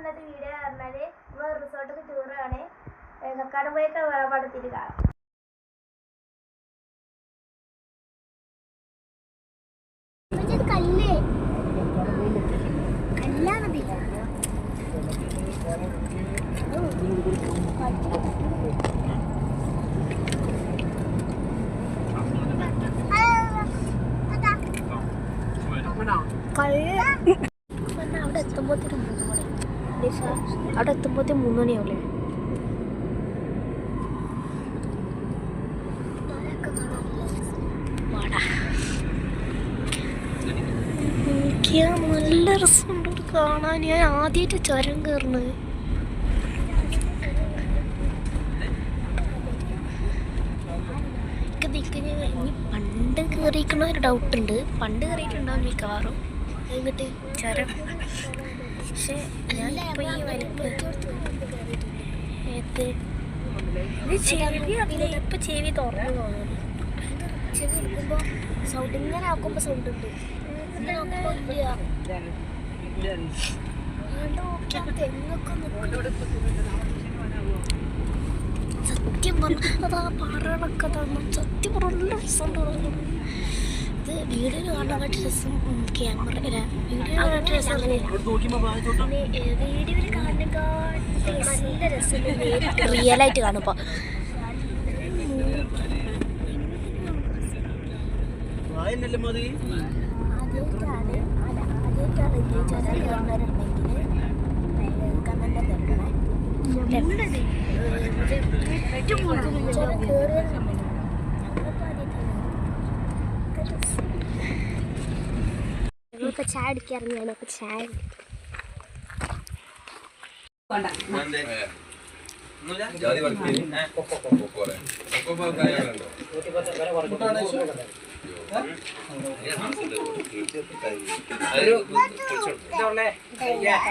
ഇന്നത്തെ വീഡിയോ പറഞ്ഞാൽ നമ്മൾ റിസോർട്ടൊക്കെ ടൂറാണ്. കക്കാടംപുഴയൊക്കെ വേറെ പടത്തിൽ കാണാം. കല്ല് കല്ലാണത്. അവിടെ എത്തുമ്പോഴത്തേക്കും 3 മണി. അവിടെ എത്തുമ്പോഴത്തേക്കും 3 മണിയാവില്ലേ? നല്ല രസമുണ്ട് കാണാൻ. ഞാൻ ആദ്യമായിട്ട് ചുരം കയറുന്നത്. ഇനി പണ്ട് കയറിയിരിക്കണ ഒരു ഡൗട്ടുണ്ട്. പണ്ട് കയറിയിട്ടുണ്ടാവും മിക്കവാറും എന്നിട്ട് ചുരം. പക്ഷെ ഞാനിപ്പോൾ ഈ വലിപ്പം ചെവി അറിയില്ല. ഇപ്പം ചെവി തുറന്നു തോന്നുന്നു. ചെവി എടുക്കുമ്പോൾ സൗണ്ട് ഇങ്ങനെ ആക്കുമ്പോൾ സൗണ്ട് ഉണ്ട്. സത്യം പറഞ്ഞ അതാ പാറകളൊക്കെ തന്നു. സത്യം പറഞ്ഞ രസമുണ്ട്. ഇത് വീഡിയോയിൽ കാണാനായിട്ട് രസം ക്യാമറ അല്ല വീഡിയോയിൽ കാണാനായിട്ട് രസം വീഡിയോയിൽ കാണാനെക്കാട്ട് നല്ല രസം നേരിട്ട് റിയലായിട്ട് കാണുമ്പോൾ. ഞങ്ങളിപ്പോൾ ചായ അടിക്കാൻ ഇറങ്ങിയാണ്. അപ്പോൾ ചായ